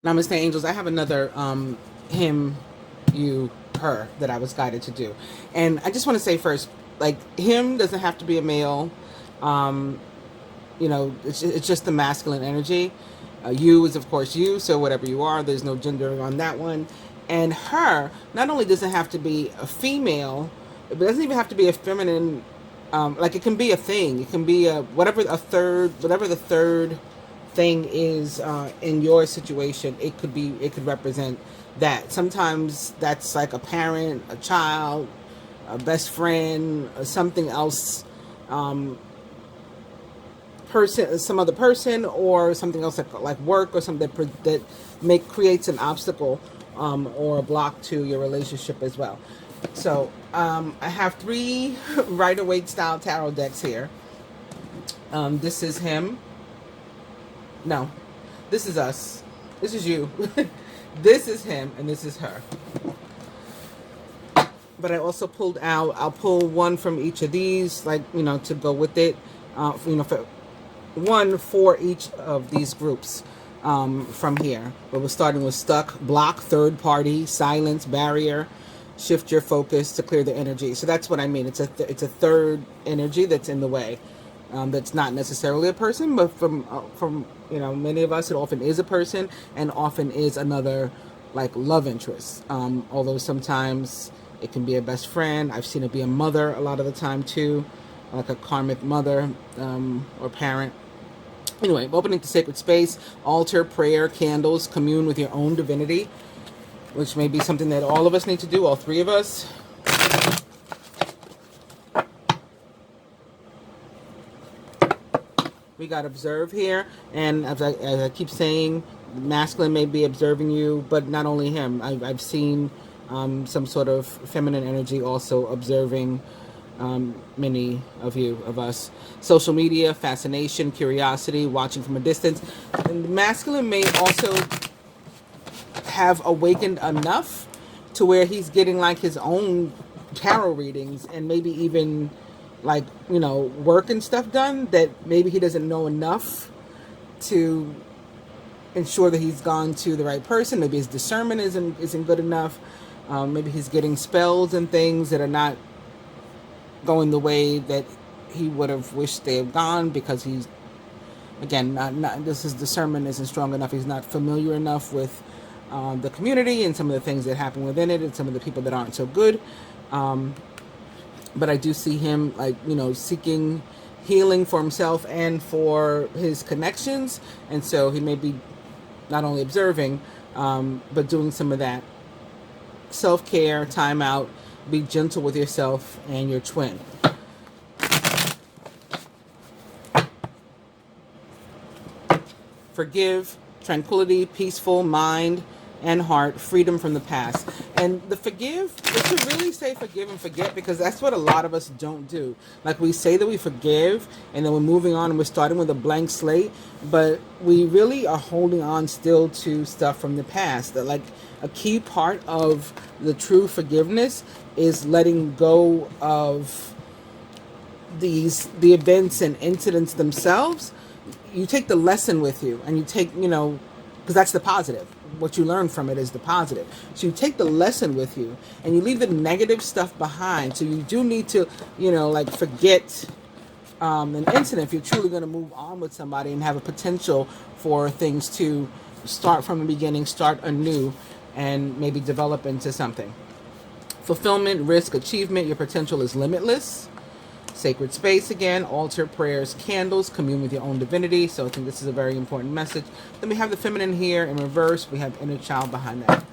Namaste, angels. I have another him, you, her that I was guided to do. And I just want to say first, like, him doesn't have to be a male. Um, it's just the masculine energy. You is, of course, you. So whatever you are, there's no gender on that one. And her, not only doesn't have to be a female, it doesn't even have to be a feminine. Like, it can be a thing. It can be whatever the third thing is in your situation. It could represent that. Sometimes that's like a parent, a child, a best friend, something else, person, some other person, or something else like work or something that creates an obstacle or a block to your relationship as well. So I have 3 Rider-Waite style tarot decks here. This is him. No, this is us. This is you. This is him, and this is her. But I also pulled out, I'll pull one from each of these, like, to go with it. For one for each of these groups from here. But we're starting with stuck, block, third party, silence, barrier, shift your focus to clear the energy. So that's what I mean. It's a third energy that's in the way. That's not necessarily a person, but from many of us, it often is a person, and often is another, like, love interest. Although sometimes it can be a best friend. I've seen it be a mother a lot of the time too, like a karmic mother or parent. Anyway, opening to sacred space, altar, prayer, candles, commune with your own divinity, which may be something that all of us need to do, all 3 of us. We got observe here, and as I keep saying, masculine may be observing you, but not only him. I've seen some sort of feminine energy also observing many of us. Social media, fascination, curiosity, watching from a distance. And the masculine may also have awakened enough to where he's getting like his own tarot readings, and maybe even like, work and stuff done that maybe he doesn't know enough to ensure that he's gone to the right person. Maybe his discernment isn't good enough. Maybe he's getting spells and things that are not going the way that he would have wished they had gone, because he's, again, not his discernment isn't strong enough. He's not familiar enough with the community and some of the things that happen within it, and some of the people that aren't so good. But I do see him, like, seeking healing for himself and for his connections. And so he may be not only observing, but doing some of that. Self-care, time out, be gentle with yourself and your twin. Forgive, tranquility, peaceful mind and heart, freedom from the past. And the forgive, we should really say forgive and forget, because that's what a lot of us don't do. Like, we say that we forgive, and then we're moving on and we're starting with a blank slate, but we really are holding on still to stuff from the past. That, like, a key part of the true forgiveness is letting go of the events and incidents themselves. You take the lesson with you, and you take, because that's the positive. What you learn from it is the positive. So you take the lesson with you, and you leave the negative stuff behind. So you do need to, like, forget an incident if you're truly going to move on with somebody and have a potential for things to start from the beginning, start anew, and maybe develop into something. Fulfillment, risk, achievement. Your potential is limitless. Sacred space again, altar, prayers, candles, commune with your own divinity. So I think this is a very important message. Then we have the feminine here in reverse. We have inner child behind that.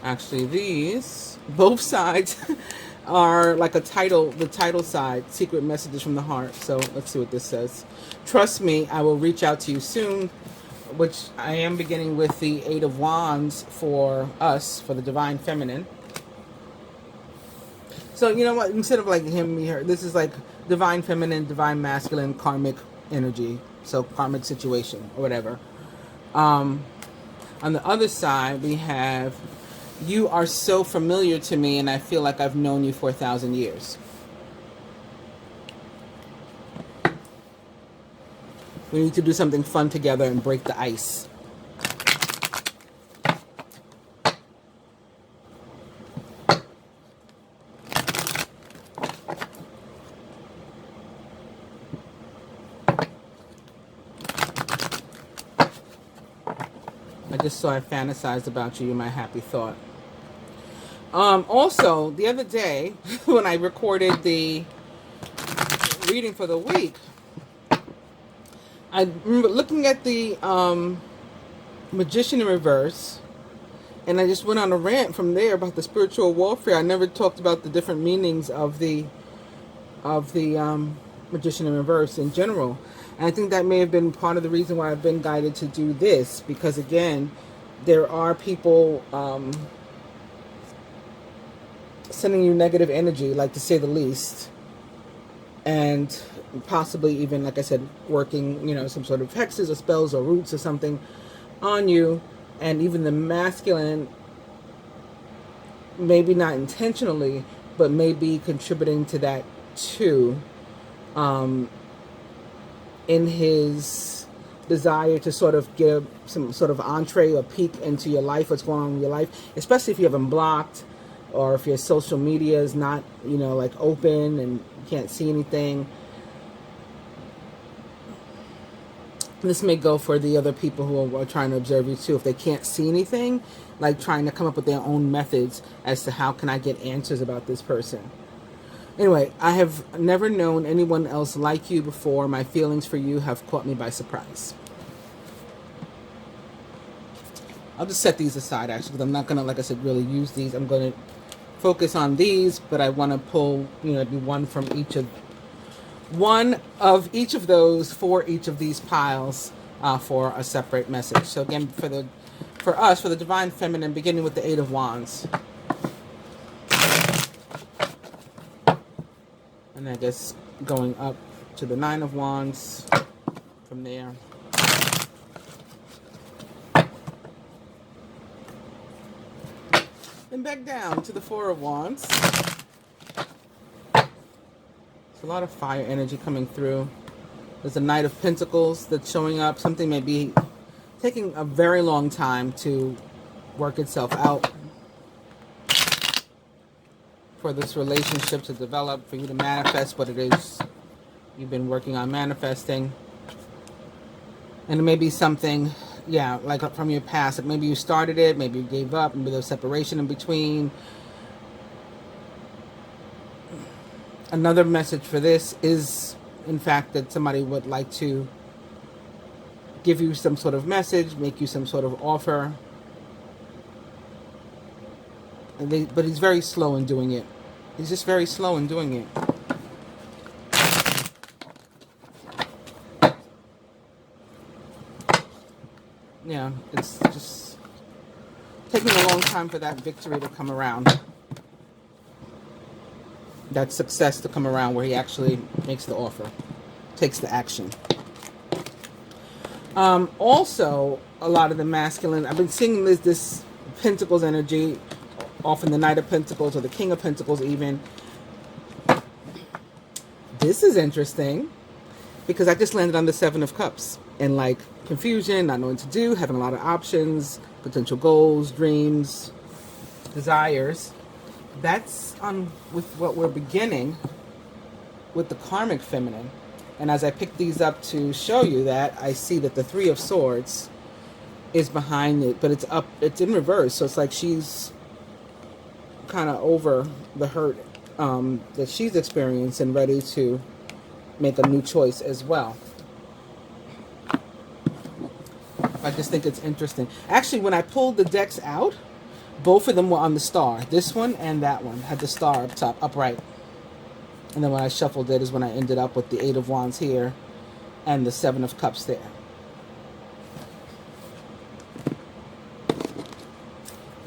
Actually, these, both sides are like a title, the title side, secret messages from the heart. So let's see what this says. Trust me, I will reach out to you soon. Which I am beginning with the 8 of Wands for us, for the divine feminine. So, you know what? Instead of like him, her, this is like divine feminine, divine masculine, karmic energy. So, karmic situation or whatever. On the other side, we have, you are so familiar to me, and I feel like I've known you for 1,000 years. We need to do something fun together and break the ice. I just saw I fantasized about you. You're my happy thought. Also, the other day, when I recorded the reading for the week, I remember looking at the Magician in Reverse, and I just went on a rant from there about the spiritual warfare. I never talked about the different meanings of the Magician in Reverse in general. And I think that may have been part of the reason why I've been guided to do this, because again, there are people sending you negative energy, like to say the least, and possibly even, like I said, working, you know, some sort of hexes or spells or roots or something on you. And even the masculine, maybe not intentionally, but maybe contributing to that too, in his desire to sort of give some sort of entree or peek into your life, what's going on in your life, especially if you haven't blocked, or if your social media is not, you know, like open and you can't see anything. This may go for the other people who are trying to observe you too. If they can't see anything, like trying to come up with their own methods as to how can I get answers about this person. Anyway, I have never known anyone else like you before. My feelings for you have caught me by surprise. I'll just set these aside, actually, because I'm not going to, like I said, really use these. I'm going to focus on these, but I want to pull, you know, one of each of those for each of these piles for a separate message. So again, for the Divine Feminine, beginning with the Eight of Wands. And I guess going up to the Nine of Wands from there. Then back down to the Four of Wands. There's a lot of fire energy coming through. There's a Knight of Pentacles that's showing up. Something may be taking a very long time to work itself out. For this relationship to develop, for you to manifest what it is you've been working on manifesting. And it may be something, yeah, like from your past. Like maybe you started it, maybe you gave up, maybe there's separation in between. Another message for this is, in fact, that somebody would like to give you some sort of message, make you some sort of offer. But he's very slow in doing it. He's just very slow in doing it. Yeah, it's just taking a long time for that victory to come around. That success to come around where he actually makes the offer, takes the action. Also, a lot of the masculine, I've been seeing this Pentacles energy, often the Knight of Pentacles or the King of Pentacles even. This is interesting because I just landed on the Seven of Cups and like confusion, not knowing what to do, having a lot of options, potential goals, dreams, desires. That's on with what we're beginning with the Karmic Feminine. And as I pick these up to show you that, I see that the Three of Swords is behind it, but it's in reverse. So it's like she's kind of over the hurt that she's experienced and ready to make a new choice as well. I just think it's interesting. Actually, when I pulled the decks out, both of them were on the star. This one and that one had the star up top, upright. And then when I shuffled it is when I ended up with the Eight of Wands here and the Seven of Cups there.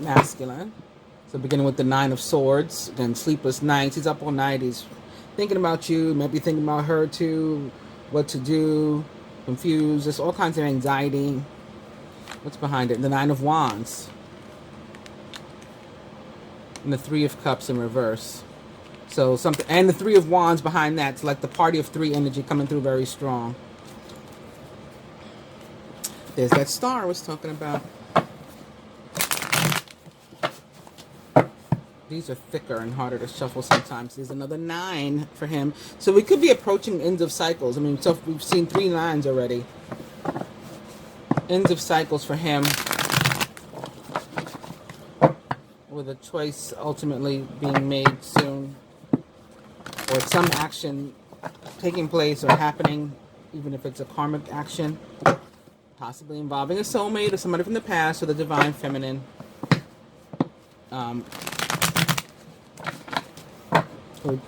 Masculine. So beginning with the Nine of Swords, then sleepless nights. He's up all night. He's thinking about you, maybe thinking about her too, what to do, confused. There's all kinds of anxiety. What's behind it? The Nine of Wands. And the Three of Cups in reverse. So something, and the Three of Wands behind that. It's like the party of three energy coming through very strong. There's that star I was talking about. These are thicker and harder to shuffle sometimes. There's another 9 for him. So we could be approaching ends of cycles. I mean, so we've seen 3 9s already. Ends of cycles for him. With a choice ultimately being made soon. Or some action taking place or happening, even if it's a karmic action. Possibly involving a soulmate or somebody from the past or the divine feminine.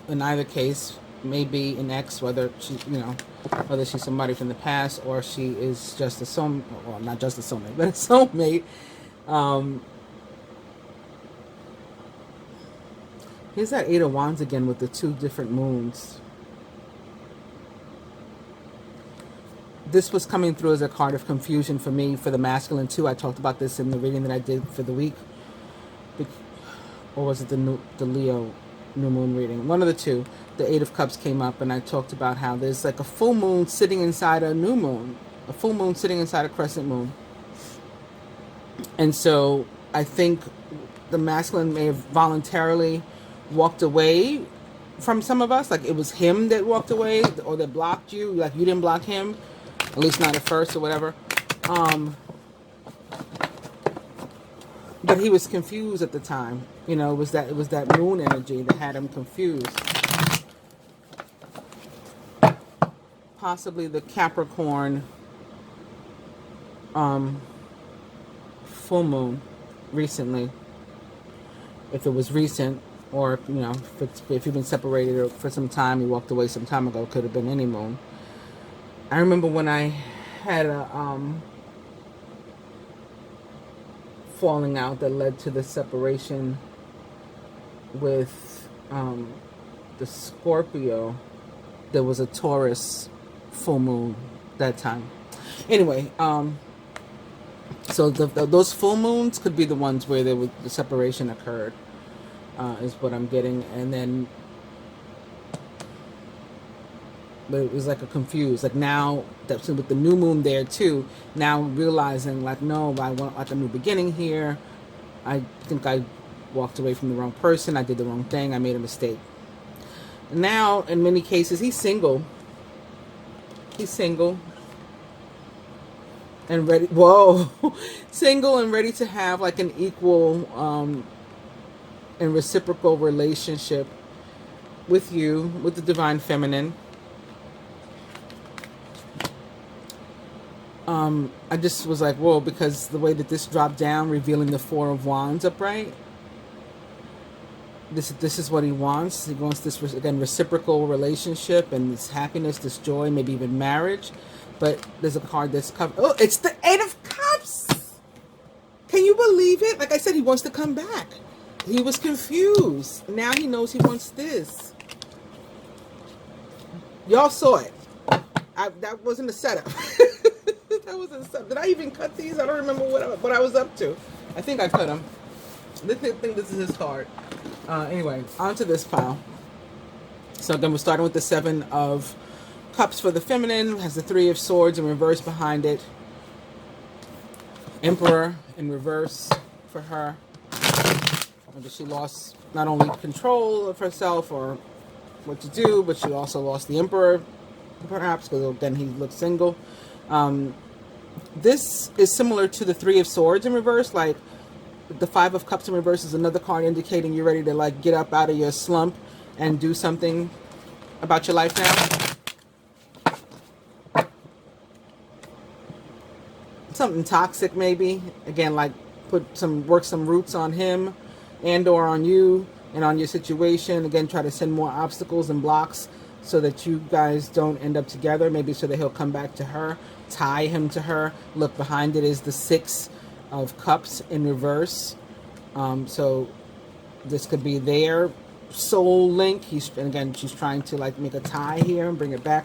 In either case, maybe an ex, whether she, whether she's somebody from the past or she is just a soulmate, well, not just a soulmate, but a soulmate. Here's that 8 of Wands again with the 2 different moons. This was coming through as a card of confusion for me for the masculine too. I talked about this in the reading that I did for the week, or was it the Leo new moon reading? One of the two. The 8 of Cups came up, and I talked about how there's like a full moon sitting inside a new moon, a full moon sitting inside a crescent moon. And so I think the masculine may have voluntarily walked away from some of us. Like it was him that walked away or that blocked you. Like you didn't block him, at least not at first or whatever. But he was confused at the time. It was that moon energy that had him confused. Possibly the Capricorn full moon recently. If it was recent, or if you've been separated for some time, you walked away some time ago, it could have been any moon. I remember when I had a falling out that led to the separation with the Scorpio. There was a Taurus full moon that time. Anyway, so those full moons could be the ones where the separation occurred, is what I'm getting. And then but it was like a confused, like now that's with the new moon there too, now realizing like, no, I want like a new beginning here. I think I walked away from the wrong person. I did the wrong thing. I made a mistake. Now, in many cases, he's single. He's single and ready. Whoa. Single and ready to have like an equal and reciprocal relationship with you, with the divine feminine. I just was like, whoa, because the way that this dropped down, revealing the 4 of Wands upright. This is what he wants. He wants this, again, reciprocal relationship and this happiness, this joy, maybe even marriage. But there's a card that's covered. Oh, it's the 8 of Cups. Can you believe it? Like I said, he wants to come back. He was confused. Now he knows he wants this. Y'all saw it. That wasn't a setup. That wasn't a setup. Did I even cut these? I don't remember what I was up to. I think I cut them. I think this is his card. Anyway, onto this pile. So again, we're starting with the 7 of Cups for the feminine. Has the 3 of Swords in reverse behind it. Emperor in reverse for her. She lost not only control of herself or what to do, but she also lost the Emperor, perhaps, because then he looked single. This is similar to the 3 of Swords in reverse. Like the 5 of Cups in reverse is another card indicating you're ready to like get up out of your slump and do something about your life now. Something toxic, maybe. Again, like work some roots on him and or on you and on your situation. Again, try to send more obstacles and blocks so that you guys don't end up together. Maybe so that he'll come back to her, tie him to her. Look, behind it is the 6 of Cups in reverse. So this could be their soul link. And again, she's trying to like make a tie here and bring it back.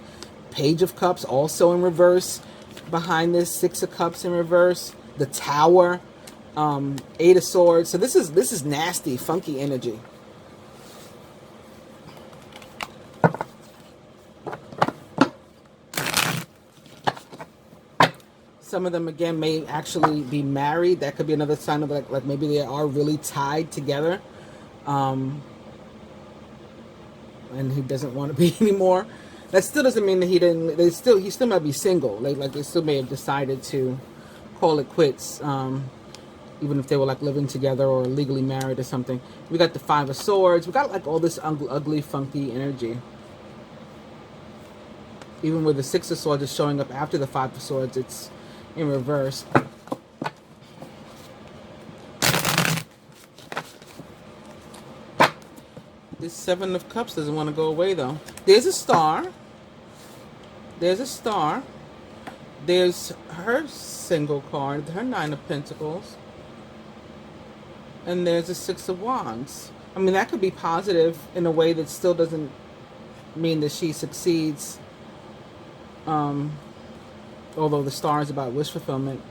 Page of Cups also in reverse behind this. 6 of Cups in reverse. The Tower. 8 of Swords. So this is nasty, funky energy. Some of them, again, may actually be married. That could be another sign of like maybe they are really tied together. And he doesn't want to be anymore. That still doesn't mean that he didn't. He still might be single. Like they still may have decided to call it quits. Even if they were like living together or legally married or something. We got the Five of Swords. We got like all this ugly, funky energy. Even with the Six of Swords is showing up after the Five of Swords, it's in reverse. This Seven of Cups doesn't want to go away though. There's a star. There's a star. There's her single card, her Nine of Pentacles. And there's a Six of Wands. I mean, that could be positive in a way that still doesn't mean that she succeeds. Although the star is about wish fulfillment.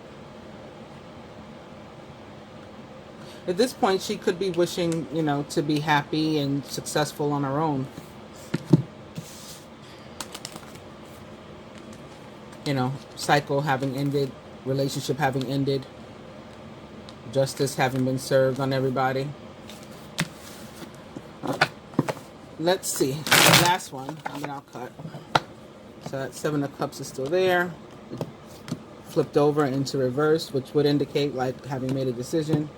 At this point, she could be wishing, you know, to be happy and successful on her own. You know, cycle having ended, relationship having ended, justice having been served on everybody. Let's see. The last one. And then I'll cut. So that Seven of Cups is still there. Flipped over into reverse, which would indicate like having made a decision.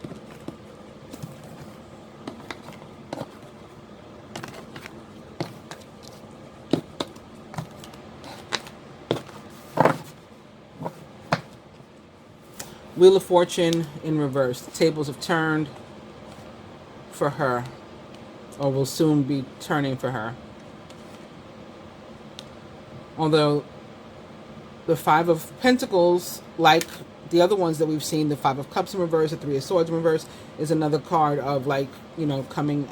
Wheel of Fortune in reverse. The tables have turned for her, or will soon be turning for her. Although the Five of Pentacles, like the other ones that we've seen, the Five of Cups in reverse, the Three of Swords in reverse, is another card of like, you know, coming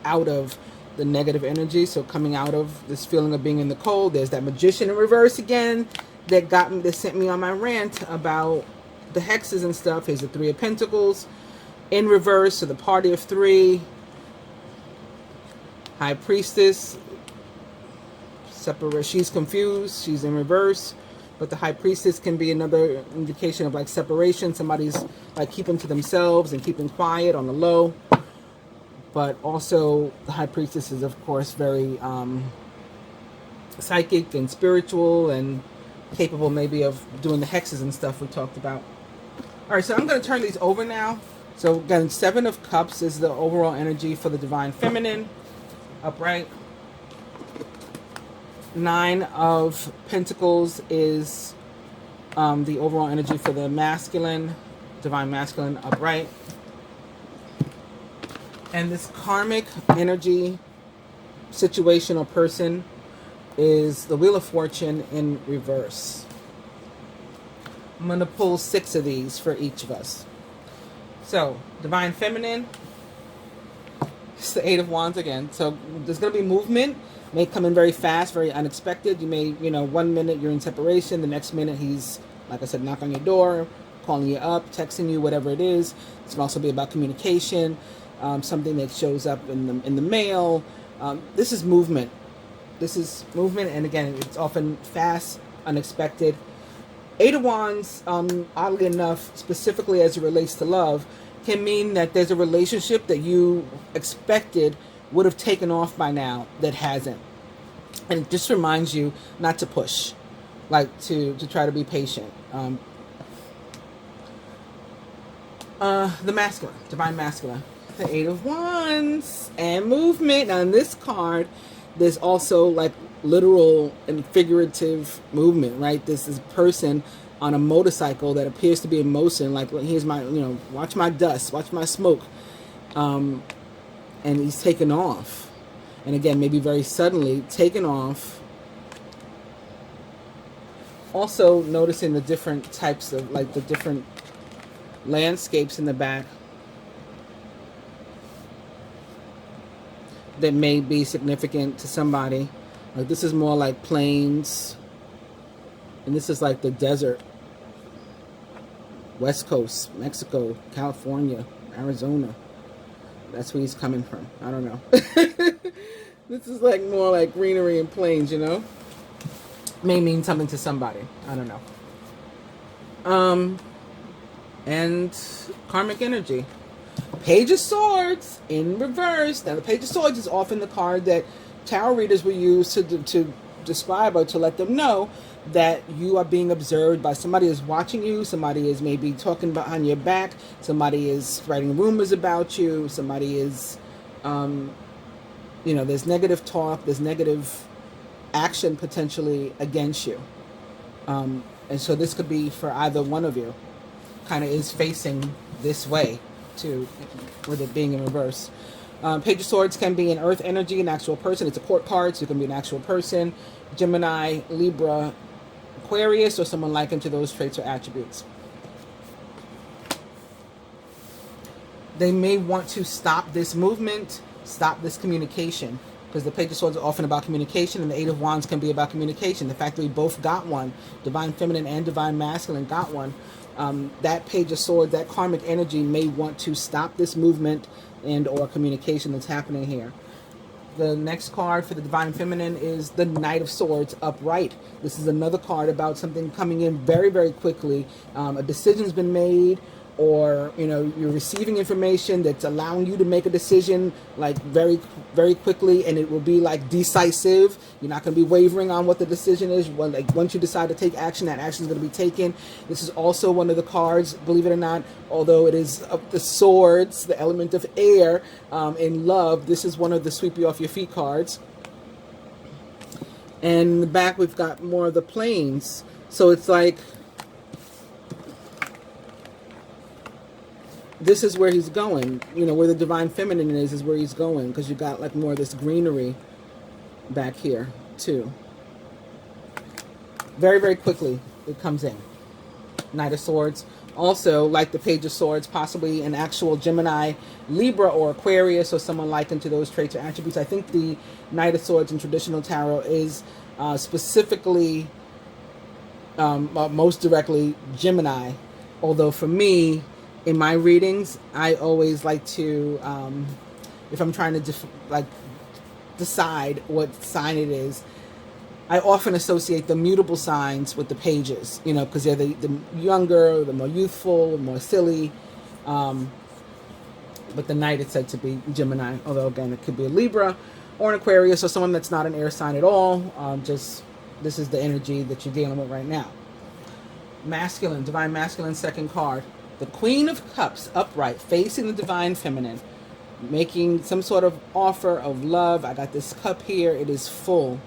out of the negative energy. So coming out of this feeling of being in the cold. There's that Magician in reverse again that sent me on my rant about the hexes and stuff. Here's the Three of Pentacles in reverse, so the Party of Three. High Priestess, she's confused, she's in reverse, but the High Priestess can be another indication of like separation. Somebody's like keeping to themselves and keeping quiet on the low. But also the High Priestess is of course very psychic and spiritual and capable maybe of doing the hexes and stuff we talked about. All right, so I'm going to turn these over now. So again, Seven of Cups is the overall energy for the Divine Feminine, upright. Nine of Pentacles is the overall energy for the masculine, Divine Masculine, upright. And this karmic energy situation or person is the Wheel of Fortune in reverse. I'm going to pull 6 of these for each of us. So, Divine Feminine, it's the Eight of Wands again. So, there's going to be movement. May come in very fast, very unexpected. You may, you know, 1 minute you're in separation. The next minute he's, like I said, knock on your door, calling you up, texting you, whatever it is. It can also be about communication, something that shows up in the mail. This is movement. This is movement, and again, it's often fast, unexpected. Eight of Wands, oddly enough, specifically as it relates to love, can mean that there's a relationship that you expected would have taken off by now that hasn't. And it just reminds you not to push, like to try to be patient. The masculine, Divine Masculine, the Eight of Wands and movement. Now in this card, there's also like literal and figurative movement, right? This is a person on a motorcycle that appears to be in motion, like, here's my, you know, watch my dust, watch my smoke. And he's taken off. And again, maybe very suddenly taken off. Also noticing the different types of, like, the different landscapes in the back that may be significant to somebody. Like, this is more like plains, and this is like the desert. West Coast, Mexico, California, Arizona. That's where he's coming from. I don't know. This is like more like greenery and plains, you know? May mean something to somebody. I don't know. And karmic energy. Page of Swords in reverse. Now, the Page of Swords is often the card that tarot readers will use to describe or to let them know that you are being observed by somebody is watching you, somebody is maybe talking behind your back, somebody is spreading rumors about you, somebody is, there's negative talk, there's negative action potentially against you. And so this could be for either one of you. Kind of is facing this way too, with it being in reverse. Page of Swords can be an earth energy, an actual person. It's a court card, so it can be an actual person. Gemini, Libra, Aquarius, or someone likened to those traits or attributes. They may want to stop this movement, stop this communication, because the Page of Swords are often about communication, and the Eight of Wands can be about communication. The fact that we both got one, Divine Feminine and Divine Masculine got one, that Page of Swords, that karmic energy may want to stop this movement and or communication that's happening here. The next card for the Divine Feminine is the Knight of Swords upright. This is another card about something coming in very, very quickly. A decision's been made, or you're receiving information that's allowing you to make a decision like very, very quickly, and it will be like decisive. You're not going to be wavering on what the decision is. Well, like once you decide to take action, that action is going to be taken. This is also one of the cards, believe it or not, although it is of the swords, the element of air, in love. This is one of the sweep you off your feet cards. And in the back, we've got more of the planes. So it's like, this is where he's going. Where the Divine Feminine is where he's going, because you got like more of this greenery back here too. Very, very quickly it comes in. Knight of Swords. Also, like the Page of Swords, possibly an actual Gemini, Libra, or Aquarius, or someone likened to those traits or attributes. I think the Knight of Swords in traditional tarot is specifically, most directly Gemini. Although for me, in my readings, I always like to, if I'm trying to decide what sign it is, I often associate the mutable signs with the pages, because they're the younger, the more youthful, the more silly. But the Knight is said to be Gemini, although again, it could be a Libra or an Aquarius or someone that's not an air sign at all. Just this is the energy that you're dealing with right now. Masculine, Divine Masculine, second card. The Queen of Cups upright, facing the Divine Feminine, making some sort of offer of love. I got this cup here. It is full.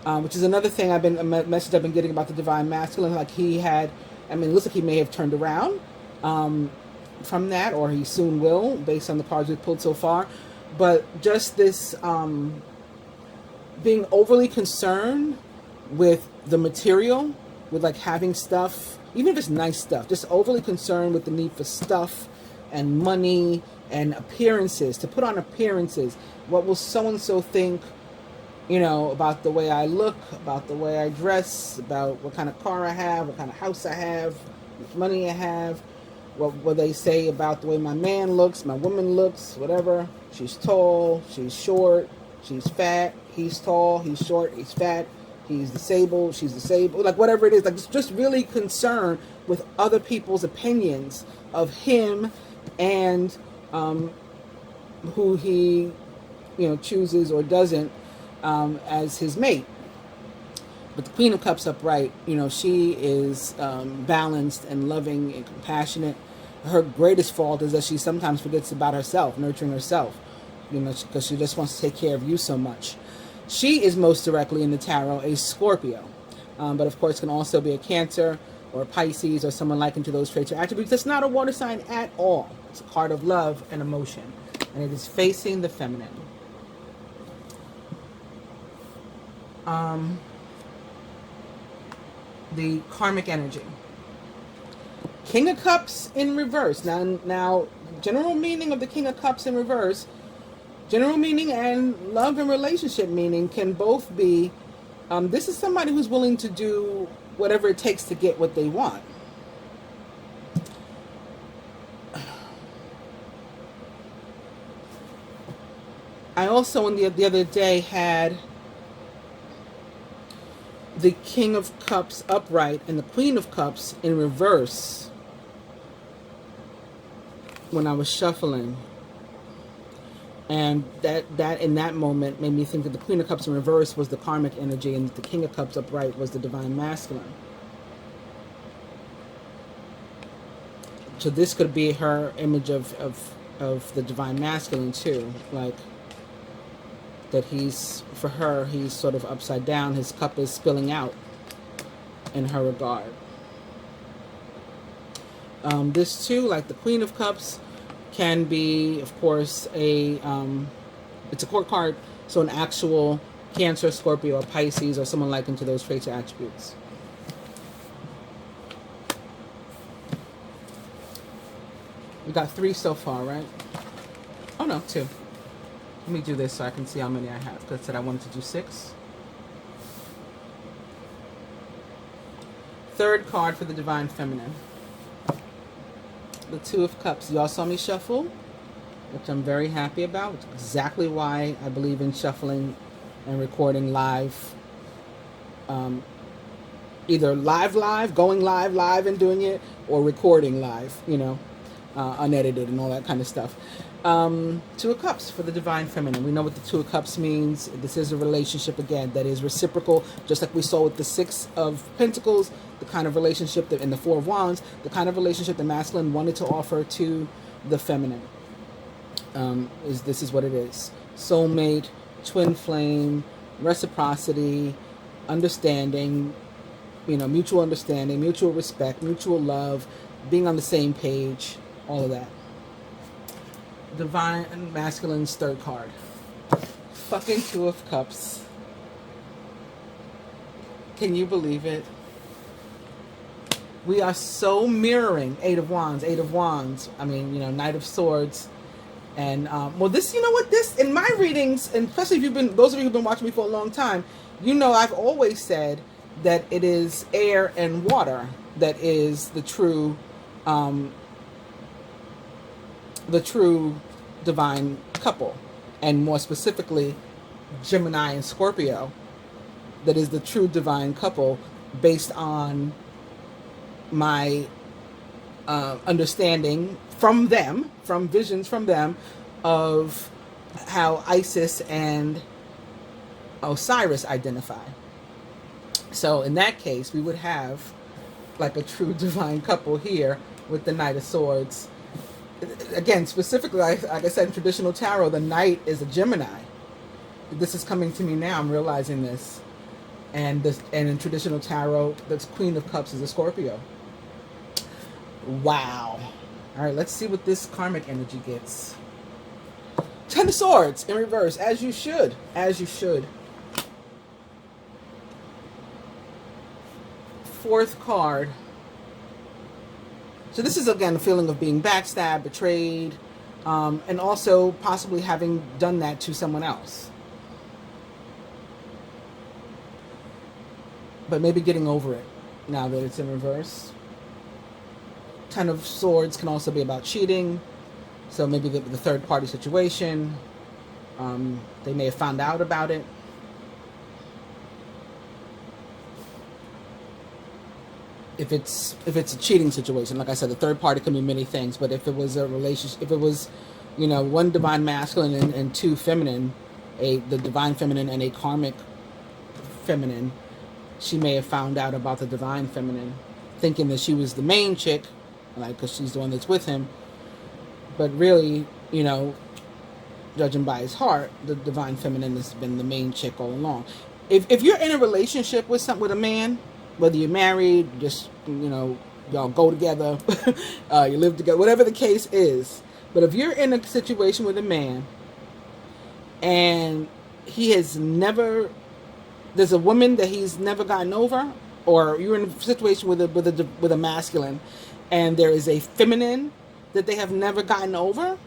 Which is another thing a message I've been getting about the Divine Masculine. Like it looks like he may have turned around from that, or he soon will, based on the cards we've pulled so far. But just this being overly concerned with the material, with like having stuff, even if it's nice stuff, just overly concerned with the need for stuff and money and appearances, to put on appearances. What will so-and-so think, about the way I look, about the way I dress, about what kind of car I have, what kind of house I have, how much money I have, what will they say about the way my man looks, my woman looks, whatever. She's tall, she's short, she's fat, he's tall, he's short, he's fat, he's disabled, she's disabled, like whatever it is, like just really concerned with other people's opinions of him and who he, chooses or doesn't as his mate. But the Queen of Cups upright, she is balanced and loving and compassionate. Her greatest fault is that she sometimes forgets about herself, nurturing herself, because she just wants to take care of you so much. She is most directly in the tarot a Scorpio, but of course can also be a Cancer or a Pisces or someone likened to those traits or attributes. It's not a water sign at all. It's a card of love and emotion, and it is facing the feminine. The karmic energy. King of Cups in reverse. Now, general meaning of the King of Cups in reverse, general meaning and love and relationship meaning can both be, this is somebody who's willing to do whatever it takes to get what they want. I also, the other day, had the King of Cups upright and the Queen of Cups in reverse when I was shuffling. And that in that moment made me think that the Queen of Cups in reverse was the karmic energy and the King of Cups upright was the divine masculine. So this could be her image of the divine masculine too. Like that he's, for her, he's sort of upside down. His cup is spilling out in her regard. This too, like the Queen of Cups, can be, of course, it's a court card, so an actual Cancer, Scorpio, or Pisces, or someone likened to those traits or attributes. We got 3 so far, right? Oh no, 2. Let me do this so I can see how many I have, because I said I wanted to do 6. Third card for the Divine Feminine. The 2 of Cups. Y'all saw me shuffle, which I'm very happy about. Which is exactly why I believe in shuffling and recording live. Either live, going live and doing it, or recording live, you know, unedited and all that kind of stuff. 2 of Cups for the Divine Feminine. We know what the 2 of Cups means. This is a relationship, again, that is reciprocal, just like we saw with the 6 of Pentacles, the kind of relationship that in the 4 of Wands, the kind of relationship the masculine wanted to offer to the feminine. This is what it is. Soulmate, twin flame, reciprocity, understanding, you know, mutual understanding, mutual respect, mutual love, being on the same page, all of that. Divine Masculine's third card. Fucking 2 of Cups. Can you believe it? We are so mirroring 8 of Wands, 8 of Wands. I mean, you know, Knight of Swords. And, well, this, you know what, this, in my readings, and especially if you've been, those of you who've been watching me for a long time, you know I've always said that it is air and water that is the true divine couple, and more specifically Gemini and Scorpio, that is the true divine couple based on my understanding from them, from visions from them, of how Isis and Osiris identify. So in that case we would have like a true divine couple here with the Knight of Swords. Again, specifically, like I said, in traditional tarot, the Knight is a Gemini. This is coming to me now. I'm realizing this. And in traditional tarot, the Queen of Cups is a Scorpio. Wow. All right, let's see what this karmic energy gets. 10 of Swords in reverse, as you should. As you should. 4th card. So this is, again, a feeling of being backstabbed, betrayed, and also possibly having done that to someone else. But maybe getting over it now that it's in reverse. 10 of Swords can also be about cheating. So maybe the third-party situation. They may have found out about it. If it's a cheating situation, like I said, the third party can be many things. But if it was a relationship, if it was, you know, 1 divine masculine and 2 feminine, the divine feminine and a karmic feminine, she may have found out about the divine feminine, thinking that she was the main chick, like, because she's the one that's with him. But really, you know, judging by his heart, the divine feminine has been the main chick all along. If you're in a relationship with a man, whether you're married, just, you know, y'all go together, you live together, whatever the case is. But if you're in a situation with a man and he has never, there's a woman that he's never gotten over, or you're in a situation with a masculine and there is a feminine that they have never gotten over,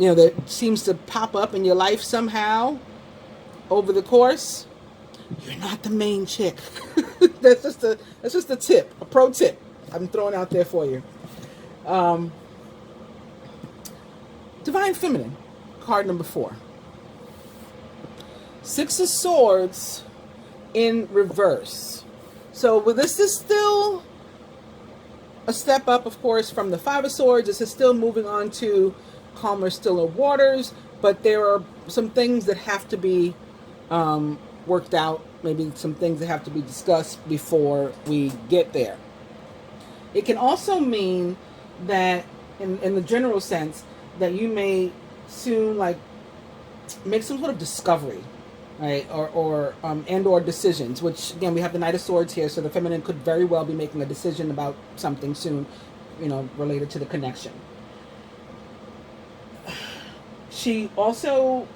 you know, that seems to pop up in your life somehow over the course, you're not the main chick. That's just a tip, a pro tip I'm throwing out there for you. Divine Feminine, card number 4. 6 of Swords in reverse. So this is still a step up, of course, from the Five of Swords. This is still moving on to calmer, stiller waters, but there are some things that have to be worked out, maybe some things that have to be discussed before we get there. It can also mean that, in the general sense, that you may soon like make some sort of discovery, right? Or decisions, which again, we have the Knight of Swords here, so the feminine could very well be making a decision about something soon, related to the connection. She also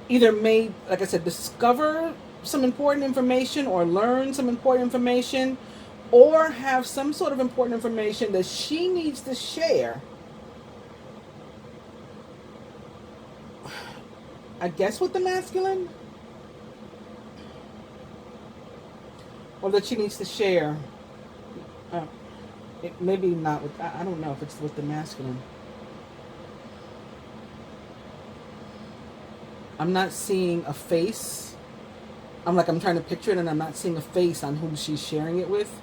either may, like I said, discover some important information or learn some important information, or have some sort of important information that she needs to share, I guess, with the masculine, or that she needs to share. It maybe not with. I don't know if it's with the masculine. I'm not seeing a face. I'm trying to picture it, and I'm not seeing a face on whom she's sharing it with.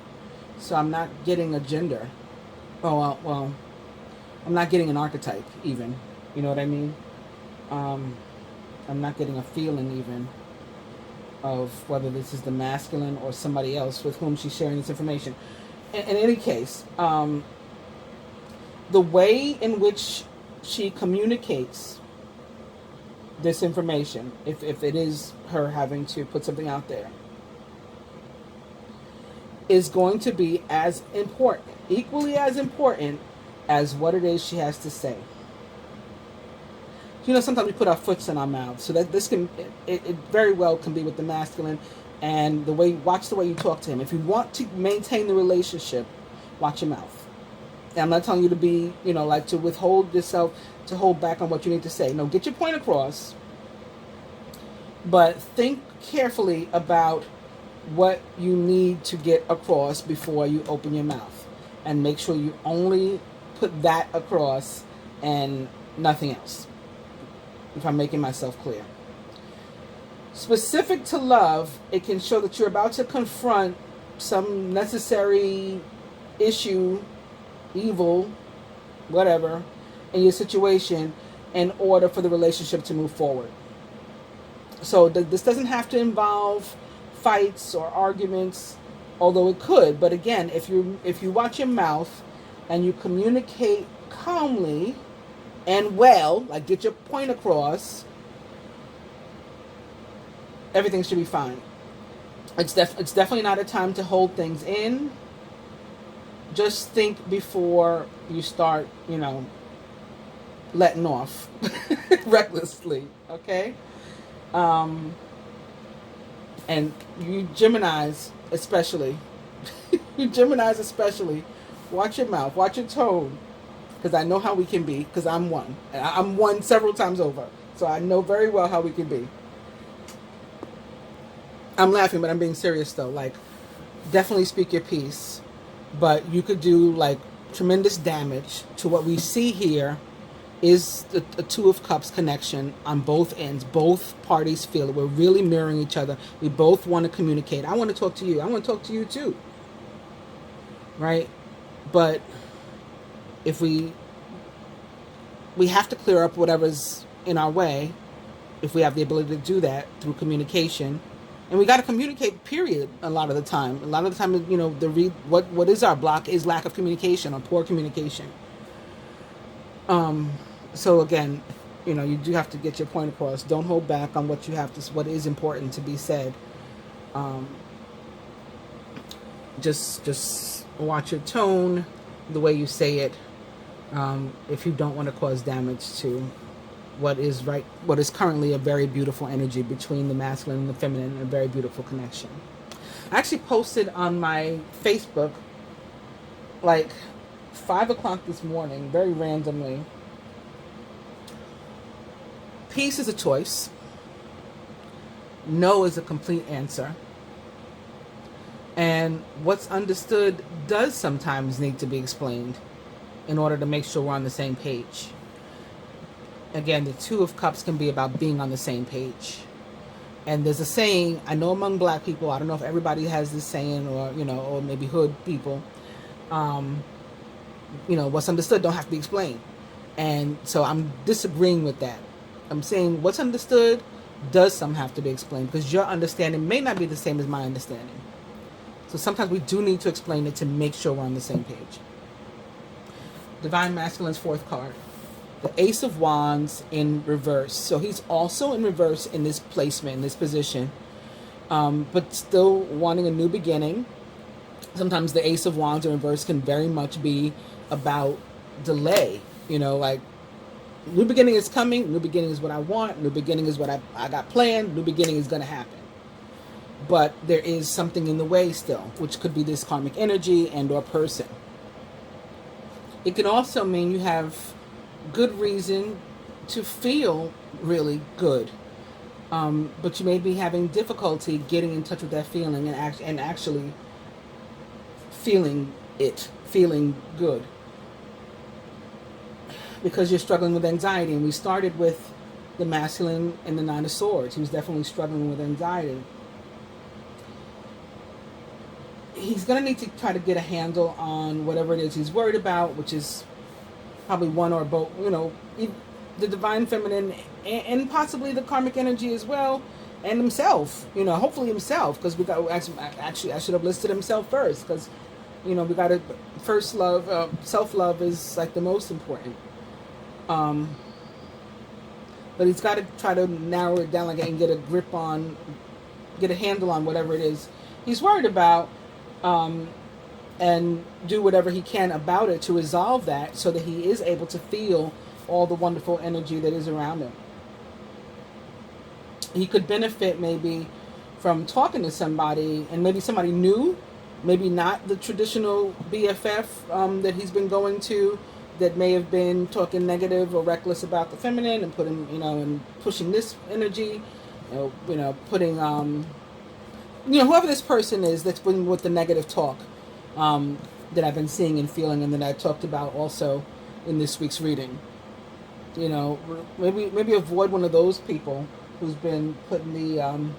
So I'm not getting a gender. Oh well, I'm not getting an archetype even. You know what I mean? I'm not getting a feeling even of whether this is the masculine or somebody else with whom she's sharing this information. In any case, the way in which she communicates this information, if it is her having to put something out there, is going to be as important, equally as important as what it is she has to say. Sometimes we put our foots in our mouths, so that this can, it very well can be with the masculine, and watch the way you talk to him. If you want to maintain the relationship, watch your mouth. And I'm not telling you to be, to withhold yourself, to hold back on what you need to say. No, get your point across, but think carefully about what you need to get across before you open your mouth, and make sure you only put that across and nothing else, if I'm making myself clear. Specific to love, it can show that you're about to confront some necessary issue, evil, whatever, in your situation in order for the relationship to move forward. So this doesn't have to involve fights or arguments, although it could. But again, if you watch your mouth and you communicate calmly and well, like get your point across, everything should be fine. It's definitely not a time to hold things in. Just think before you start, letting off recklessly, okay? And you Geminis especially, watch your mouth, watch your tone, because I know how we can be, because I'm one. And I'm one several times over, so I know very well how we can be. I'm laughing, but I'm being serious though. Definitely speak your piece, but you could do tremendous damage to what we see here is the Two of Cups connection on both ends. Both parties feel it. We're really mirroring each other. We both want to communicate. I want to talk to you. I want to talk to you too. Right? But if we have to clear up whatever's in our way, if we have the ability to do that through communication. And we got to communicate, period, a lot of the time. A lot of the time, what is our block is lack of communication or poor communication. So again, you do have to get your point across. Don't hold back on what is important to be said. Just watch your tone, the way you say it, if you don't want to cause damage to what is currently a very beautiful energy between the masculine and the feminine, and a very beautiful connection. I actually posted on my Facebook 5 o'clock this morning, very randomly. Peace is a choice. No is a complete answer. And what's understood does sometimes need to be explained in order to make sure we're on the same page. Again, the Two of Cups can be about being on the same page. And there's a saying, I know among black people, I don't know if everybody has this saying, or, or maybe hood people, what's understood don't have to be explained. And so I'm disagreeing with that. I'm saying what's understood does some have to be explained, because your understanding may not be the same as my understanding. So sometimes we do need to explain it to make sure we're on the same page. Divine Masculine's fourth card. The Ace of Wands in reverse. So he's also in reverse in this placement, in this position, but still wanting a new beginning. Sometimes the Ace of Wands in reverse can very much be about delay. Like, new beginning is coming, new beginning is what I want, new beginning is what I got planned, new beginning is going to happen. But there is something in the way still, which could be this karmic energy and or person. It can also mean you have good reason to feel really good, but you may be having difficulty getting in touch with that feeling and actually feeling good, because you're struggling with anxiety. And we started with the masculine and the Nine of Swords. He was definitely struggling with anxiety. He's going to need to try to get a handle on whatever it is he's worried about, which is probably one or both, the divine feminine and possibly the karmic energy as well, and himself, hopefully himself, because we got, actually I should have listed himself first, because, we got to, first love, self-love is like the most important. But he's got to try to narrow it down, and get a handle on whatever it is he's worried about, and do whatever he can about it to resolve that, so that he is able to feel all the wonderful energy that is around him. He could benefit maybe from talking to somebody, and maybe somebody new, maybe not the traditional BFF that he's been going to, that may have been talking negative or reckless about the feminine and putting, and pushing this energy, putting, whoever this person is that's been with the negative talk, that I've been seeing and feeling, and that I talked about also in this week's reading. Maybe avoid one of those people who's been putting the,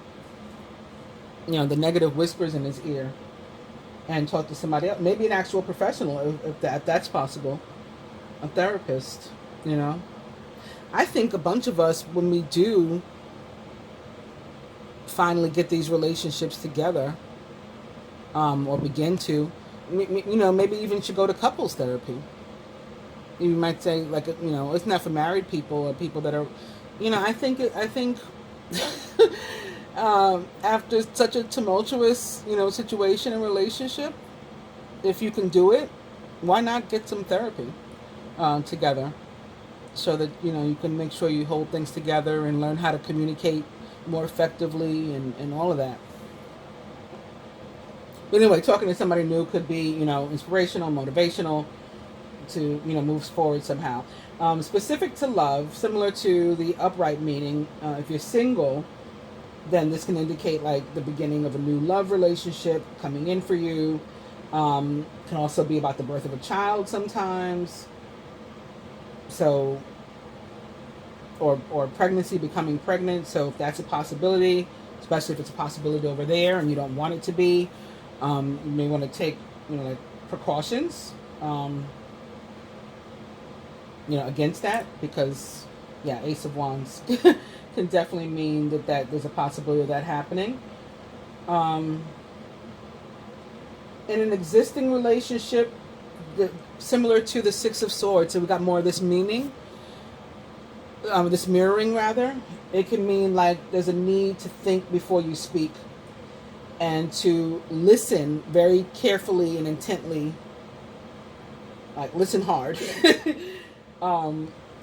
the negative whispers in his ear, and talk to somebody else, maybe an actual professional, if that's possible, a therapist. I think a bunch of us, when we do finally get these relationships together, or begin to, maybe even should go to couples therapy. You might say, like, it's not for married people or people that are, I think after such a tumultuous, situation and relationship, if you can do it, why not get some therapy together, so that, you can make sure you hold things together and learn how to communicate more effectively and all of that. But anyway, talking to somebody new could be, inspirational, motivational, to, move forward somehow. Specific to love, similar to the upright meaning, if you're single, then this can indicate like the beginning of a new love relationship coming in for you. Can also be about the birth of a child sometimes. So, or pregnancy, becoming pregnant. So if that's a possibility, especially if it's a possibility over there and you don't want it to be, you may want to take, like precautions, against that, because Ace of Wands can definitely mean that there's a possibility of that happening. In an existing relationship, similar to the Six of Swords, so we got more of this meaning, this mirroring rather. It can mean like there's a need to think before you speak, and to listen very carefully and intently, like listen hard,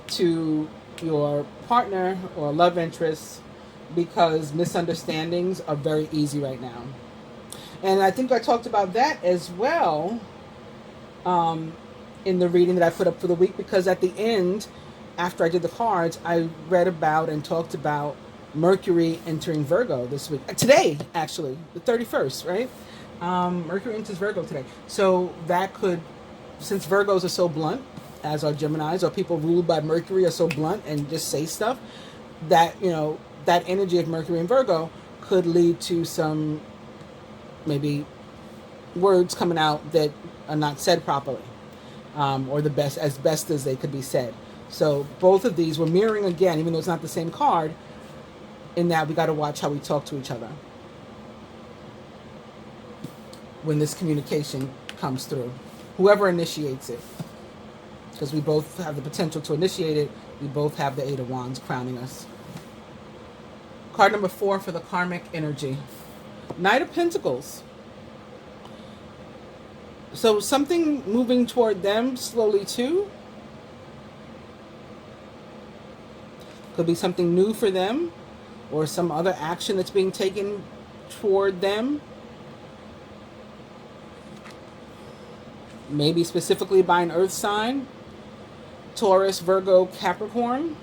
to your partner or love interest, because misunderstandings are very easy right now. And I think I talked about that as well in the reading that I put up for the week, because at the end, after I did the cards, I read about and talked about Mercury entering Virgo this week. Today, actually, the 31st, right? Mercury enters Virgo today. So that could, since Virgos are so blunt, as are Geminis, or people ruled by Mercury are so blunt and just say stuff, that, that energy of Mercury and Virgo could lead to some maybe words coming out that are not said properly, or as best as they could be said. So both of these were mirroring again, even though it's not the same card, in that we got to watch how we talk to each other when this communication comes through. Whoever initiates it. Because we both have the potential to initiate it. We both have the Eight of Wands crowning us. Card number 4 for the karmic energy. Knight of Pentacles. So something moving toward them slowly too. Could be something new for them, or some other action that's being taken toward them. Maybe specifically by an earth sign. Taurus, Virgo, Capricorn.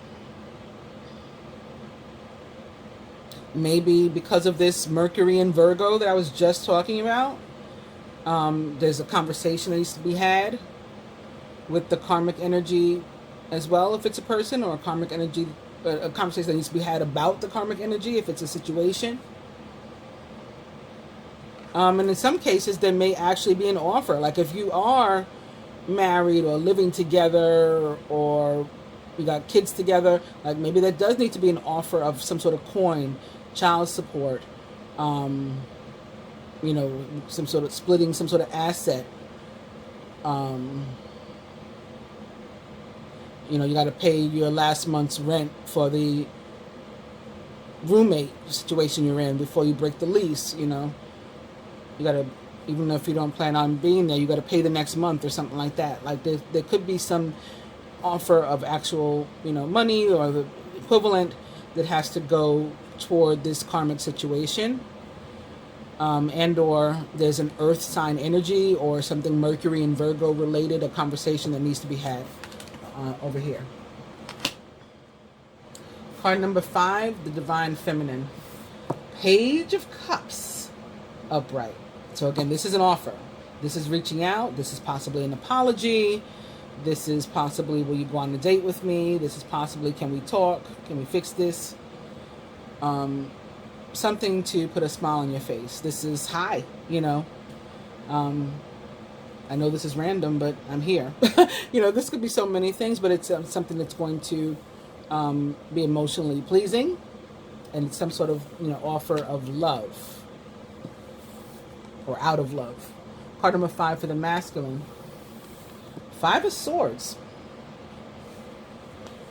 Maybe because of this Mercury and Virgo that I was just talking about. There's a conversation that needs to be had with the karmic energy as well, if it's a person, or a karmic energy, a conversation that needs to be had about the karmic energy if it's a situation. And in some cases, there may actually be an offer. Like if you are married or living together, or you got kids together, like maybe there does need to be an offer of some sort of coin, child support, you know, some sort of splitting some sort of asset. You know, you got to pay your last month's rent for the roommate situation you're in before you break the lease, you know. You got to, even if you don't plan on being there, you got to pay the next month or something like that. Like there could be some offer of actual, you know, money or the equivalent that has to go toward this karmic situation. And or there's an earth sign energy or something Mercury and Virgo related, a conversation that needs to be had over here. Card number 5, the Divine Feminine. Page of Cups, upright. So again, this is an offer. This is reaching out. This is possibly an apology. This is possibly, will you go on a date with me? This is possibly, can we talk? Can we fix this? Something to put a smile on your face. This is hi, you know. I know this is random, but I'm here. You know, this could be so many things, but it's something that's going to be emotionally pleasing, and it's some sort of, you know, offer of love or out of love. Card number 5 for the masculine. 5 of Swords.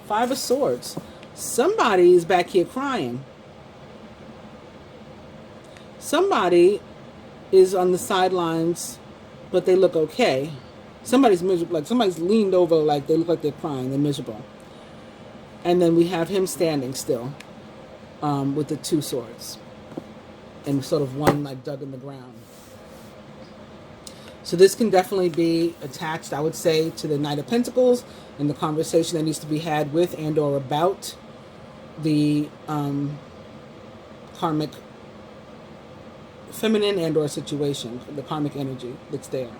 5 of Swords. Somebody is back here crying. Somebody is on the sidelines, but they look okay. Somebody's miserable, like somebody's leaned over, like they look like they're crying, they're miserable. And then we have him standing still with the 2 swords and sort of one like dug in the ground. So this can definitely be attached, I would say, to the Knight of Pentacles and the conversation that needs to be had with and or about the karmic feminine and or situation, the karmic energy that's there.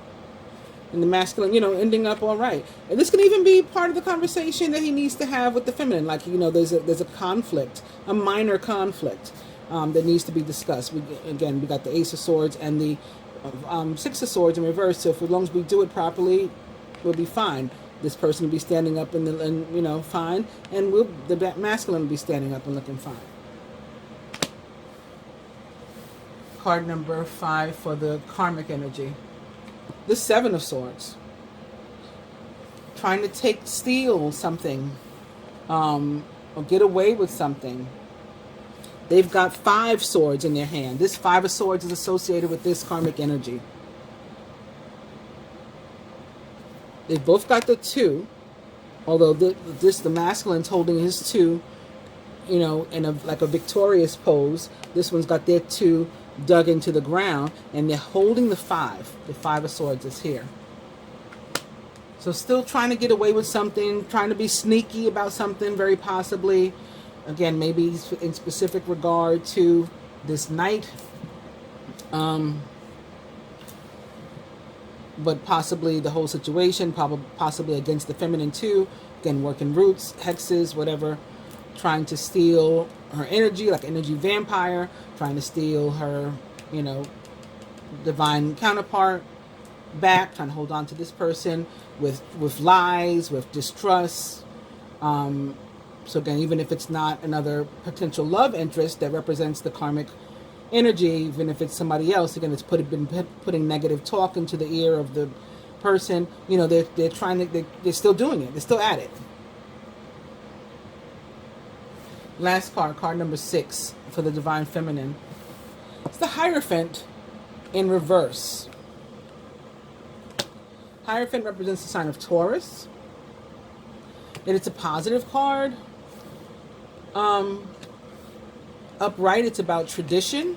And the masculine, you know, ending up all right. And this can even be part of the conversation that he needs to have with the feminine. Like, you know, there's a conflict, a minor conflict that needs to be discussed. We got the Ace of Swords and the 6 of Swords in reverse. So as long as we do it properly, we'll be fine. This person will be standing up and you know, fine, and the masculine will be standing up and looking fine. Card number 5 for the karmic energy. The 7 of Swords. Trying to steal something, or get away with something. They've got 5 swords in their hand. This 5 of Swords is associated with this karmic energy. They've both got the 2, although the masculine's holding his 2, you know, in a victorious pose. This one's got their 2 dug into the ground, and they're holding the 5. The 5 of Swords is here. So still trying to get away with something, trying to be sneaky about something, very possibly. Again, maybe in specific regard to this knight. But possibly the whole situation, possibly against the feminine too. Again, working roots, hexes, whatever. trying to steal her energy, like energy vampire, trying to steal her, you know, divine counterpart back, trying to hold on to this person with lies, with distrust. So again, even if it's not another potential love interest that represents the karmic energy, even if it's somebody else, again, it's been putting negative talk into the ear of the person. You know, they're trying to, they're still doing it. They're still at it. Last card number 6 for the Divine Feminine. It's the Hierophant in reverse. Hierophant represents the sign of Taurus. It's a positive card. Upright, it's about tradition.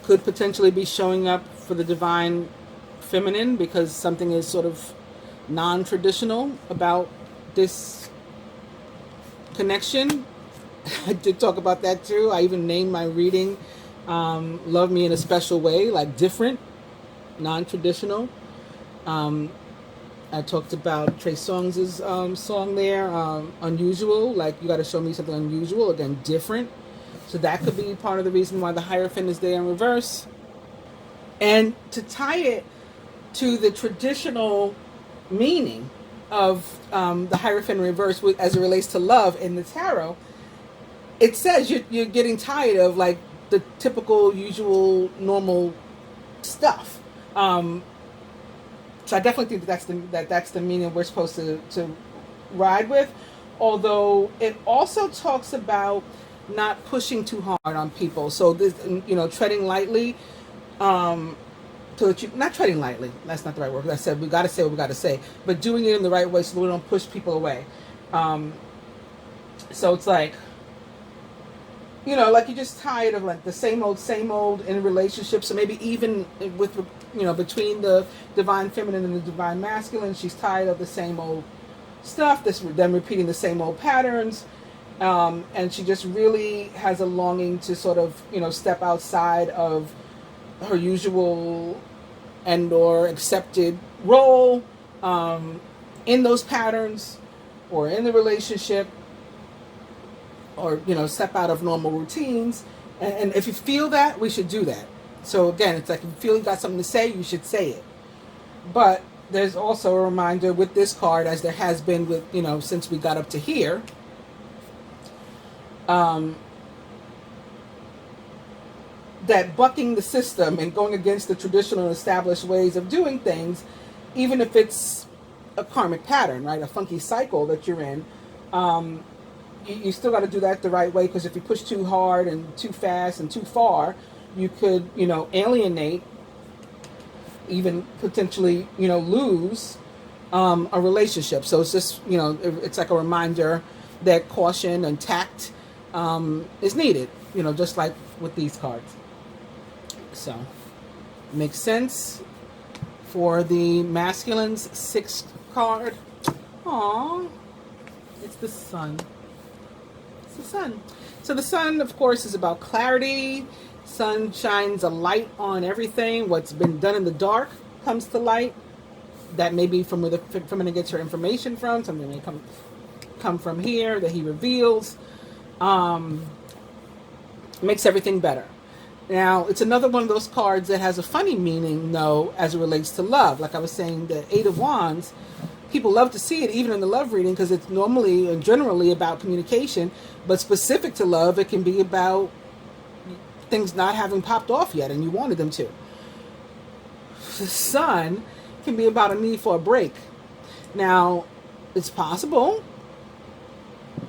Could potentially be showing up for the Divine Feminine because something is sort of non-traditional about this connection. I did talk about that too. I even named my reading Love Me in a Special Way, like different, non-traditional. I talked about Trey Songz' song there, Unusual, like you got to show me something unusual, again, different. So that could be part of the reason why the Hierophant is there in reverse. And to tie it to the traditional meaning of the Hierophant in reverse as it relates to love in the tarot, it says you're getting tired of like the typical, usual, normal stuff. So I definitely think that's the meaning we're supposed to ride with. Although it also talks about not pushing too hard on people. So this, you know, treading lightly. So that you, not treading lightly. That's not the right word. I said we got to say what we got to say, but doing it in the right way so we don't push people away. So it's like, you know, like you're just tired of like the same old in relationships. So maybe even with, you know, between the Divine Feminine and the Divine Masculine, she's tired of the same old stuff, them repeating the same old patterns. And she just really has a longing to sort of, you know, step outside of her usual and or accepted role in those patterns or in the relationship, or, you know, step out of normal routines. And if you feel that, we should do that. So again, it's like if you feel you got something to say, you should say it. But there's also a reminder with this card, as there has been with, you know, since we got up to here, that bucking the system and going against the traditional and established ways of doing things, even if it's a karmic pattern, right, a funky cycle that you're in, you still got to do that the right way, because if you push too hard and too fast and too far, you could, you know, alienate, even potentially, you know, lose a relationship. So it's just, you know, it's like a reminder that caution and tact is needed, you know, just like with these cards. So, makes sense for the masculine's 6th card. Aww, it's the sun. It's the sun. So the sun, of course, is about clarity. Sun shines a light on everything. What's been done in the dark comes to light. That may be from where the feminine gets her information from. Something may come from here that he reveals. Makes everything better. Now, it's another one of those cards that has a funny meaning, though, as it relates to love. Like I was saying, the 8 of Wands, people love to see it, even in the love reading, because it's normally and generally about communication. But specific to love, it can be about things not having popped off yet, and you wanted them to. The sun can be about a need for a break. Now, it's possible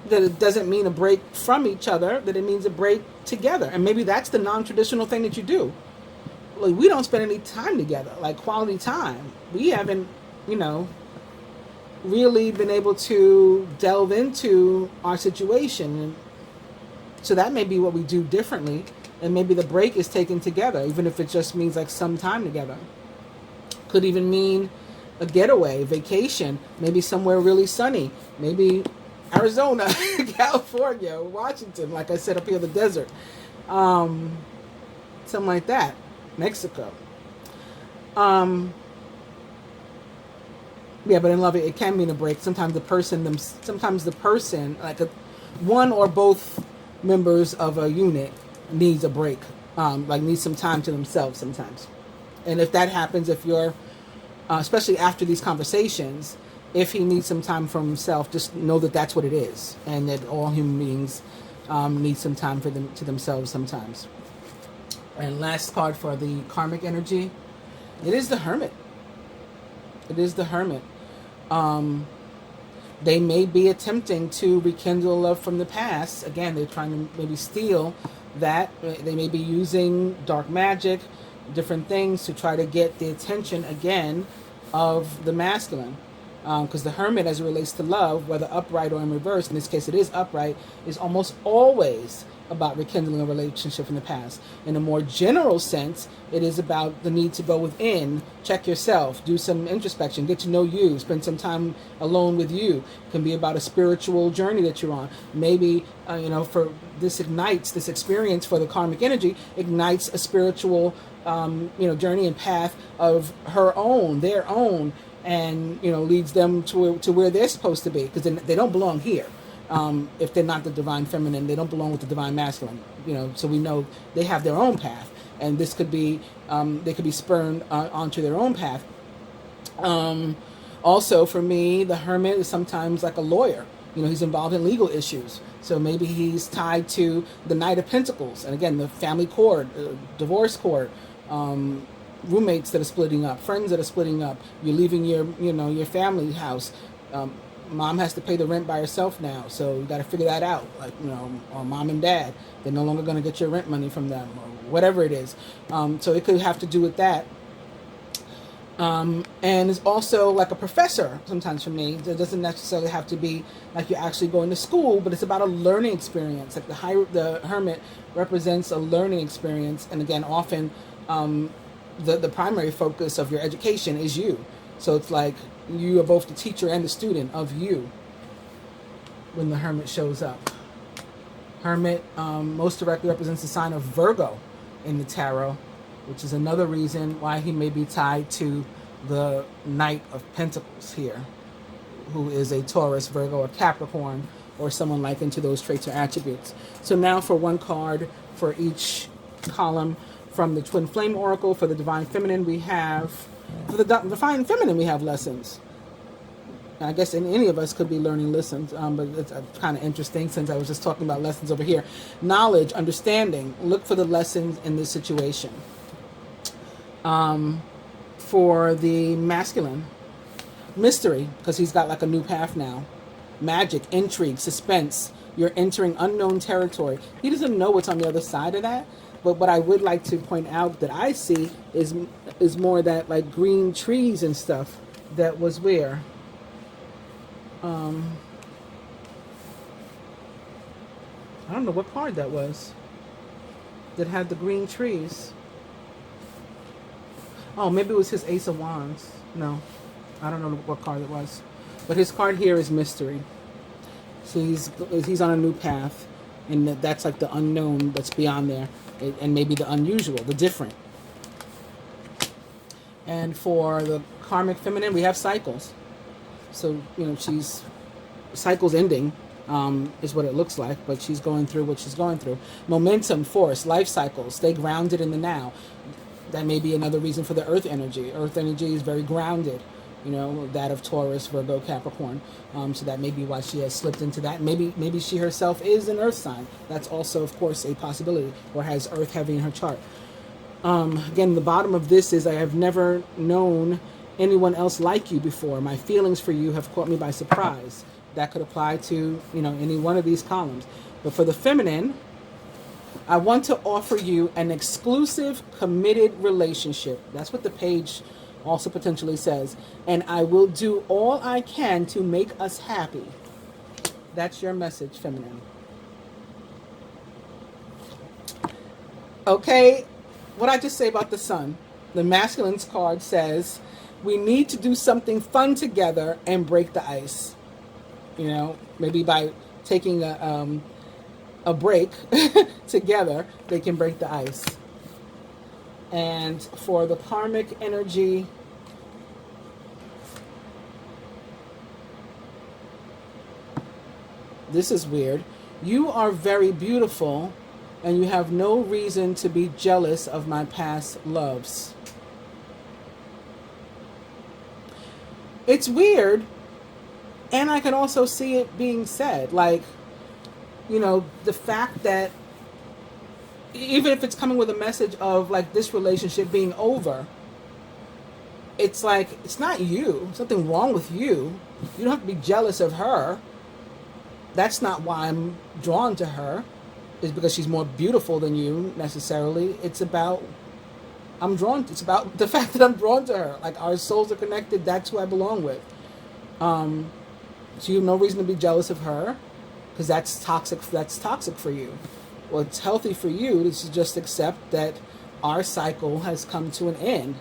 that it doesn't mean a break from each other, that it means a break together. And maybe that's the non-traditional thing that you do. Like, we don't spend any time together, like quality time. We haven't, you know, really been able to delve into our situation. And so that may be what we do differently. And maybe the break is taken together, even if it just means like some time together. Could even mean a getaway, vacation, maybe somewhere really sunny, maybe Arizona, California, Washington, like I said, up here in the desert. Something like that. Mexico. Yeah, but in love, it can mean a break. Sometimes sometimes the person, like one or both members of a unit, needs a break. Like needs some time to themselves sometimes. And if that happens, if you're, especially after these conversations, if he needs some time for himself, just know that that's what it is, and that all human beings need some time for them to themselves sometimes. And last card for the karmic energy, it is the Hermit. It is the Hermit. They may be attempting to rekindle love from the past. Again, they're trying to maybe steal that. They may be using dark magic, different things to try to get the attention again of the masculine. Because the Hermit, as it relates to love, whether upright or in reverse, in this case it is upright, is almost always about rekindling a relationship from the past. In a more general sense, it is about the need to go within, check yourself, do some introspection, get to know you, spend some time alone with you. It can be about a spiritual journey that you're on. Maybe, for this experience for the karmic energy, ignites a spiritual, journey and path of their own, and leads them to where they're supposed to be, because they don't belong here. If they're not the divine feminine, they don't belong with the divine masculine. So we know they have their own path, and this could be they could be spurned onto their own path. Also, for me, the Hermit is sometimes like a lawyer. He's involved in legal issues. So maybe he's tied to the Knight of Pentacles, and again, the family court, divorce court. Roommates that are splitting up, friends that are splitting up. You're leaving your family house. Mom has to pay the rent by herself now, so you got to figure that out. Or mom and dad, they're no longer going to get your rent money from them, or whatever it is. So it could have to do with that. And it's also like a professor sometimes for me. It doesn't necessarily have to be like you're actually going to school, but it's about a learning experience. Like the Hermit represents a learning experience, and again, often the primary focus of your education is you. So it's like you are both the teacher and the student of you when the Hermit shows up. Hermit most directly represents the sign of Virgo in the tarot, which is another reason why he may be tied to the Knight of Pentacles here, who is a Taurus, Virgo, or Capricorn, or someone like into those traits or attributes. So now for one card for each column from the Twin Flame Oracle. For the Divine Feminine, we have, for the Divine Feminine, we have lessons. I guess any of us could be learning lessons, but it's kind of interesting since I was just talking about lessons over here. Knowledge, understanding, look for the lessons in this situation. For the masculine, mystery, because he's got like a new path now. Magic, intrigue, suspense. You're entering unknown territory. He doesn't know what's on the other side of that. But what I would like to point out that I see is more that like green trees and stuff that was where. I don't know what card that was that had the green trees. Oh, maybe it was his Ace of Wands. No, I don't know what card it was. But his card here is mystery. So he's on a new path, and that's like the unknown that's beyond there, and maybe the unusual, the different. And for the karmic feminine, we have cycles. So, she's cycles ending is what it looks like, but she's going through what she's going through. Momentum, force, life cycles, stay grounded in the now. That may be another reason for the earth energy. Earth energy is very grounded, that of Taurus, Virgo, Capricorn. So that may be why she has slipped into that. Maybe she herself is an earth sign. That's also, of course, a possibility, or has earth heavy in her chart. Again, the bottom of this is I have never known anyone else like you before. My feelings for you have caught me by surprise. That could apply to, any one of these columns. But for the feminine, I want to offer you an exclusive, committed relationship. That's what the page also potentially says. And I will do all I can to make us happy. That's your message, feminine. Okay, what I just say about the sun. The masculine's card says, we need to do something fun together and break the ice. Maybe by taking a break together, they can break the ice. And for the karmic energy, This is weird. You are very beautiful, and you have no reason to be jealous of my past loves. It's weird, and I can also see it being said. Like, you know, the fact that even if it's coming with a message of like this relationship being over, it's like, it's not you. There's something wrong with you. You don't have to be jealous of her. That's not why I'm drawn to her, is because she's more beautiful than you necessarily. It's about it's about the fact that I'm drawn to her. Like, our souls are connected. That's who I belong with. So you have no reason to be jealous of her, because that's toxic. That's toxic for you. Well, it's healthy for you to just accept that our cycle has come to an end,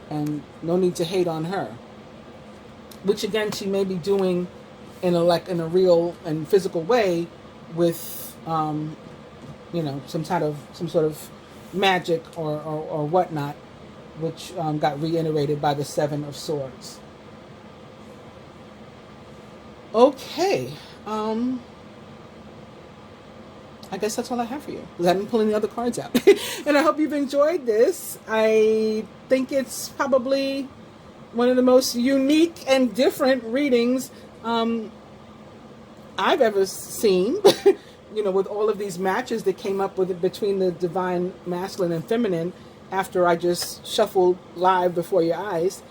and no need to hate on her. Which again, she may be doing in a real and physical way with, you know, some sort of magic or whatnot, which got reiterated by the Seven of Swords. Okay. I guess that's all I have for you, because I didn't pull any other cards out. And I hope you've enjoyed this. I think it's probably one of the most unique and different readings I've ever seen. You know, with all of these matches that came up with it between the divine masculine and feminine after I just shuffled live before your eyes.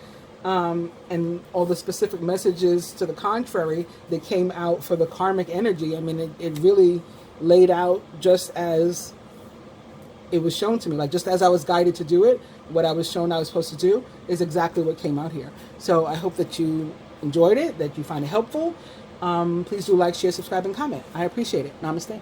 And all the specific messages to the contrary that came out for the karmic energy. I mean, it really laid out just as it was shown to me. Like, just as I was guided to do it, what I was shown I was supposed to do is exactly what came out here. So I hope that you enjoyed it, that you find it helpful. Please do like, share, subscribe, and comment. I appreciate it. Namaste.